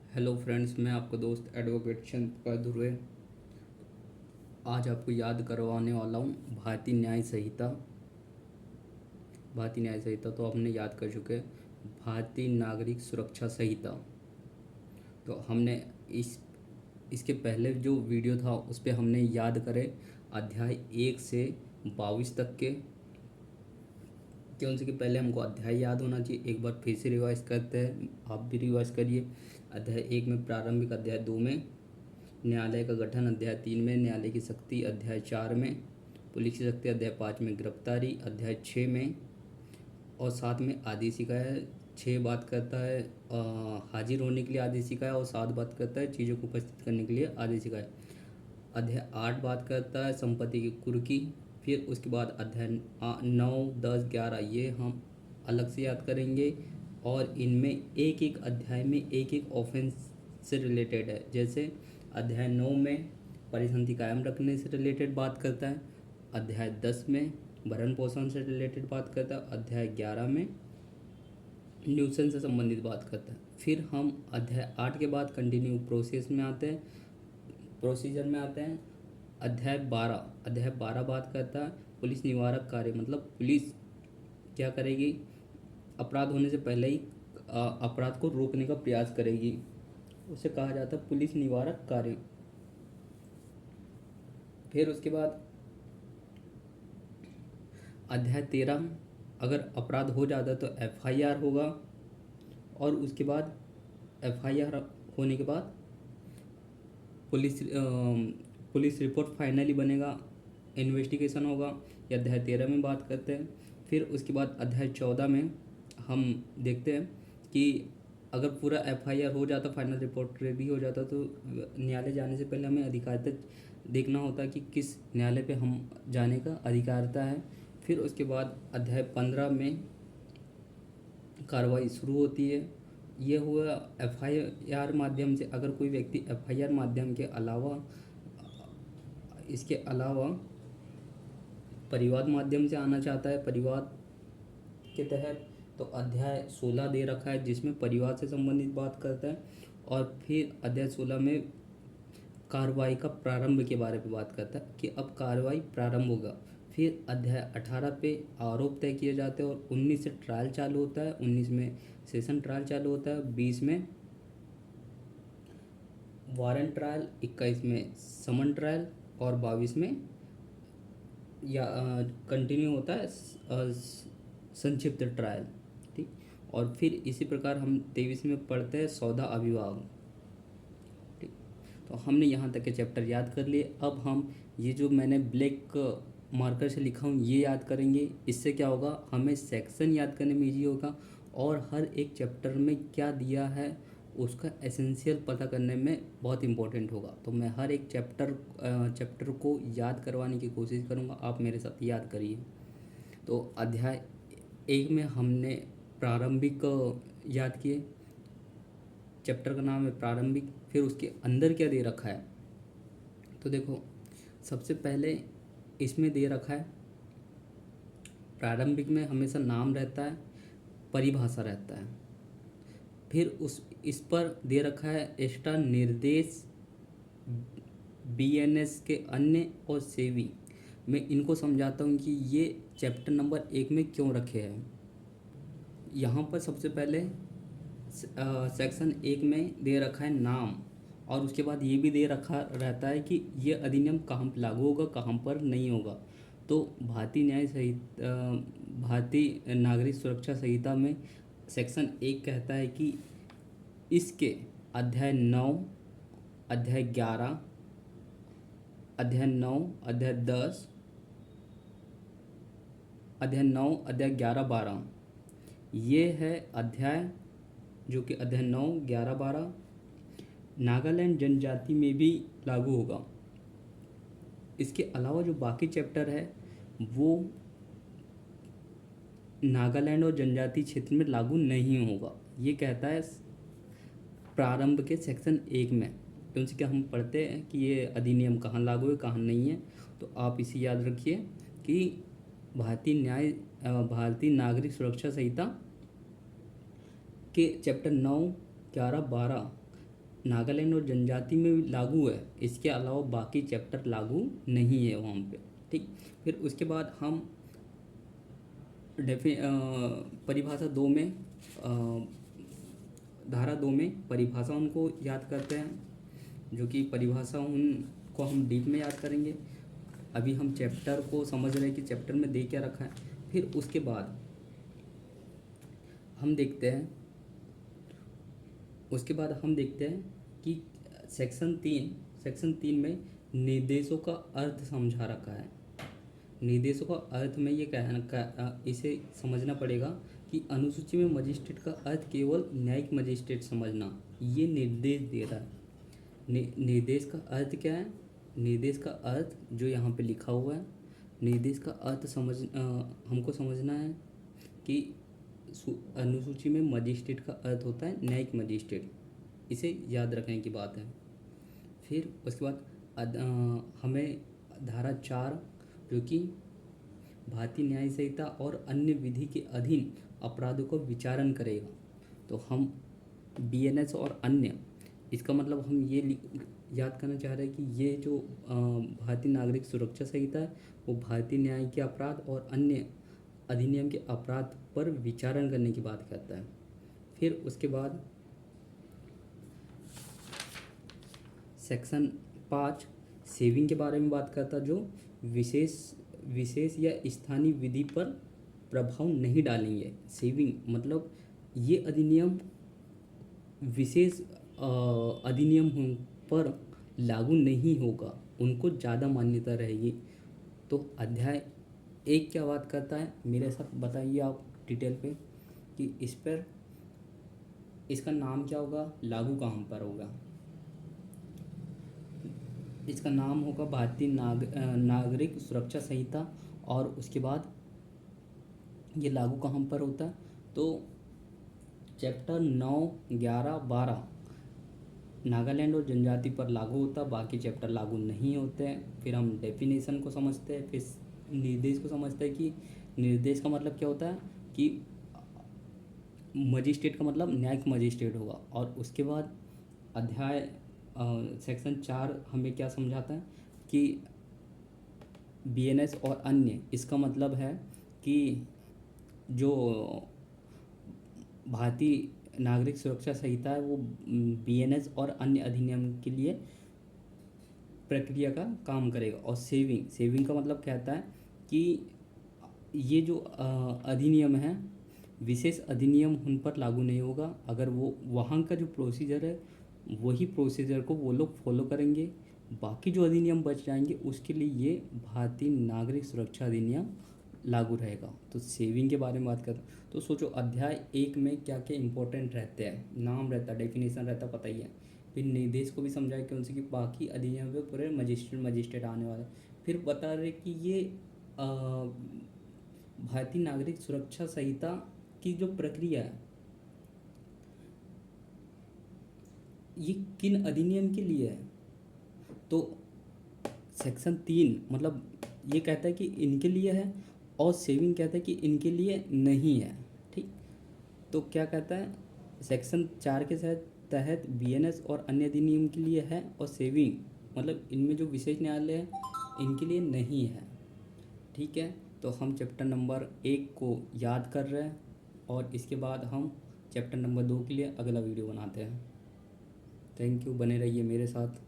Hello friends, मैं आपका दोस्त एडवोकेट चंद्रका ध्रुवे आज आपको याद करवाने वाला हूँ भारतीय न्याय संहिता तो हमने याद कर चुके हैं। भारतीय नागरिक सुरक्षा संहिता तो हमने इस इसके पहले जो वीडियो था उस पर हमने याद करे अध्याय 1 से 22 तक के। क्यों से कि पहले हमको अध्याय याद होना चाहिए। एक बार फिर से रिवाइज करते हैं, आप भी रिवाइज करिए। अध्याय 1 में प्रारंभिक, अध्याय 2 में न्यायालय का गठन, अध्याय 3 में न्यायालय की शक्ति, अध्याय 4 में पुलिस की शक्ति, अध्याय 5 में गिरफ्तारी, अध्याय 6 में और 7 में आदेश है। 6 बात करता है हाजिर होने के लिए आदेश है और 7 बात करता है चीज़ों को उपस्थित करने के लिए आदेश है। अध्याय 8 बात करता है संपत्ति की कुर्की। फिर उसके बाद अध्याय 9, 10, 11 ये हम अलग से याद करेंगे और इनमें एक एक अध्याय में एक एक ऑफेंस से रिलेटेड है। जैसे अध्याय 9 में परिसंधि कायम रखने से रिलेटेड बात करता है, अध्याय 10 में भरण पोषण से रिलेटेड बात करता है, अध्याय 11 में न्यूसेंस से संबंधित बात करता है। फिर हम अध्याय 8 के बाद कंटिन्यू प्रोसीजर में आते हैं। अध्याय 12 बात करता है पुलिस निवारक कार्य, मतलब पुलिस क्या करेगी, अपराध होने से पहले ही अपराध को रोकने का प्रयास करेगी, उसे कहा जाता है पुलिस निवारक कार्य। फिर उसके बाद अध्याय 13, अगर अपराध हो जाता है तो एफआईआर होगा और उसके बाद एफआईआर होने के बाद पुलिस रिपोर्ट फाइनली बनेगा, इन्वेस्टिगेशन होगा। ये अध्याय 13 में बात करते हैं। फिर उसके बाद अध्याय 14 में हम देखते हैं कि अगर पूरा एफआईआर हो जाता, फाइनल रिपोर्ट रेडी हो जाता, तो न्यायालय जाने से पहले हमें अधिकारिता देखना होता है कि किस न्यायालय पे हम जाने का अधिकारिता है। फिर उसके बाद अध्याय 15 में कार्रवाई शुरू होती है। ये हुआ एफआईआर माध्यम से। अगर कोई व्यक्ति एफआईआर माध्यम के अलावा इसके अलावा परिवाद माध्यम से आना चाहता है, परिवाद के तहत, तो अध्याय 16 दे रखा है जिसमें परिवार से संबंधित बात करता है। और फिर अध्याय 16 में कार्रवाई का प्रारंभ के बारे में बात करता है कि अब कार्रवाई प्रारंभ होगा। फिर अध्याय 18 पे आरोप तय किए जाते हैं और 19 से ट्रायल चालू होता है। 19 में सेशन ट्रायल चालू होता है, 20 में वारंट ट्रायल, 21 में समन ट्रायल और 22 में या कंटिन्यू होता है संक्षिप्त ट्रायल। ठीक। और फिर इसी प्रकार हम 23 में पढ़ते हैं सौदा अभिभाग। ठीक। तो हमने यहाँ तक के चैप्टर याद कर लिए। अब हम ये जो मैंने ब्लैक मार्कर से लिखा हूँ ये याद करेंगे। इससे क्या होगा, हमें सेक्शन याद करने में ईजी होगा और हर एक चैप्टर में क्या दिया है उसका एसेंशियल पता करने में बहुत इम्पोर्टेंट होगा। तो मैं हर एक चैप्टर को याद करवाने की कोशिश करूँगा, आप मेरे साथ याद करिए। तो अध्याय 1 में हमने प्रारंभिक याद किए, चैप्टर का नाम है प्रारंभिक। फिर उसके अंदर क्या दे रखा है, तो देखो सबसे पहले इसमें दे रखा है प्रारंभिक में हमेशा नाम रहता है, परिभाषा रहता है। फिर इस पर दे रखा है एक्स्ट्रा निर्देश बीएनएस के अन्य और सेवी। मैं इनको समझाता हूँ कि ये चैप्टर नंबर 1 में क्यों रखे हैं। यहाँ पर सबसे पहले सेक्शन 1 में दे रखा है नाम और उसके बाद ये भी दे रखा रहता है कि ये अधिनियम कहाँ पर लागू होगा, कहाँ पर नहीं होगा। तो भारतीय नागरिक सुरक्षा संहिता में सेक्शन 1 कहता है कि इसके अध्याय 9, अध्याय 11, अध्याय 9, अध्याय 10, अध्याय 9, अध्याय 11, 12 ये है अध्याय, जो कि अध्याय 9, 11, 12 नागालैंड जनजाति में भी लागू होगा। इसके अलावा जो बाकी चैप्टर है वो नागालैंड और जनजाति क्षेत्र में लागू नहीं होगा, ये कहता है प्रारंभ के सेक्शन 1 में। क्योंकि क्या हम पढ़ते हैं कि ये अधिनियम कहाँ लागू है, कहाँ नहीं है। तो आप इसे याद रखिए कि भारतीय नागरिक सुरक्षा संहिता के चैप्टर 9, 11, 12 नागालैंड और जनजाति में लागू है, इसके अलावा बाकी चैप्टर लागू नहीं है वहाँ पे। ठीक, फिर उसके बाद हम परिभाषा 2 में धारा 2 में परिभाषा उनको याद करते हैं, जो कि परिभाषा उनको हम डीप में याद करेंगे। अभी हम चैप्टर को समझ रहे हैं कि चैप्टर में दे क्या रखा है। फिर उसके बाद हम देखते हैं कि सेक्शन 3 में निर्देशों का अर्थ समझा रखा है। निर्देशों का अर्थ में ये इसे समझना पड़ेगा कि अनुसूची में मजिस्ट्रेट का अर्थ केवल न्यायिक मजिस्ट्रेट समझना, ये निर्देश दे रहा है। निर्देश का अर्थ क्या है? निर्देश का अर्थ जो यहाँ पे लिखा हुआ है, निर्देश का अर्थ हमको समझना है कि अनुसूची में मजिस्ट्रेट का अर्थ होता है न्यायिक मजिस्ट्रेट, इसे याद रखने की बात है। फिर उसके बाद हमें धारा 4 जो कि भारतीय न्याय संहिता और अन्य विधि के अधीन अपराधों को विचारण करेगा, तो हम BNS और अन्य, इसका मतलब हम ये याद करना चाह रहे हैं कि ये जो भारतीय नागरिक सुरक्षा संहिता है वो भारतीय न्याय के अपराध और अन्य अधिनियम के अपराध पर विचारण करने की बात करता है। फिर उसके बाद सेक्शन 5 सेविंग के बारे में बात करता, जो विशेष या स्थानीय विधि पर प्रभाव नहीं डालेंगे। सेविंग मतलब ये अधिनियम विशेष अधिनियम पर लागू नहीं होगा, उनको ज़्यादा मान्यता रहेगी। तो अध्याय 1 क्या बात करता है, मेरे साथ बताइए आप डिटेल पे कि इस पर इसका नाम क्या होगा, लागू कहाँ पर होगा। इसका नाम होगा भारतीय नागरिक सुरक्षा संहिता, और उसके बाद ये लागू कहाँ पर होता है, तो चैप्टर 9, 11, 12 नागालैंड और जनजाति पर लागू होता है, बाकी चैप्टर लागू नहीं होते हैं। फिर हम डेफिनेशन को समझते हैं, फिर निर्देश को समझते हैं कि निर्देश का मतलब क्या होता है कि मजिस्ट्रेट का मतलब न्यायिक मजिस्ट्रेट होगा। और उसके बाद अध्याय सेक्शन 4 हमें क्या समझाता है कि BNS और अन्य, इसका मतलब है कि जो भारतीय नागरिक सुरक्षा संहिता है वो BNS और अन्य अधिनियम के लिए प्रक्रिया का काम करेगा। और सेविंग का मतलब कहता है कि ये जो अधिनियम है, विशेष अधिनियम उन पर लागू नहीं होगा, अगर वो वहाँ का जो प्रोसीजर है वही प्रोसीजर को वो लोग फॉलो करेंगे। बाकी जो अधिनियम बच जाएंगे उसके लिए ये भारतीय नागरिक सुरक्षा अधिनियम लागू रहेगा। तो सेविंग के बारे में बात करें तो सोचो अध्याय 1 में क्या क्या इंपॉर्टेंट रहते हैं, नाम रहता है, डेफिनेशन रहता, पता ही है। फिर निर्देश को भी समझाया कि उनसे कि बाकी अधिनियम पे पूरे मजिस्ट्रेट आने वाले। फिर बता रहे कि ये भारतीय नागरिक सुरक्षा संहिता की जो प्रक्रिया है ये किन अधिनियम के लिए है, तो सेक्शन 3 मतलब ये कहता है कि इनके लिए है, और सेविंग कहता है कि इनके लिए नहीं है। ठीक, तो क्या कहता है, सेक्शन 4 के तहत BNS और अन्य अधिनियम के लिए है, और सेविंग मतलब इनमें जो विशेष न्यायालय है इनके लिए नहीं है। ठीक है, तो हम चैप्टर नंबर 1 को याद कर रहे हैं, और इसके बाद हम चैप्टर नंबर 2 के लिए अगला वीडियो बनाते हैं। थैंक यू, बने रहिए मेरे साथ।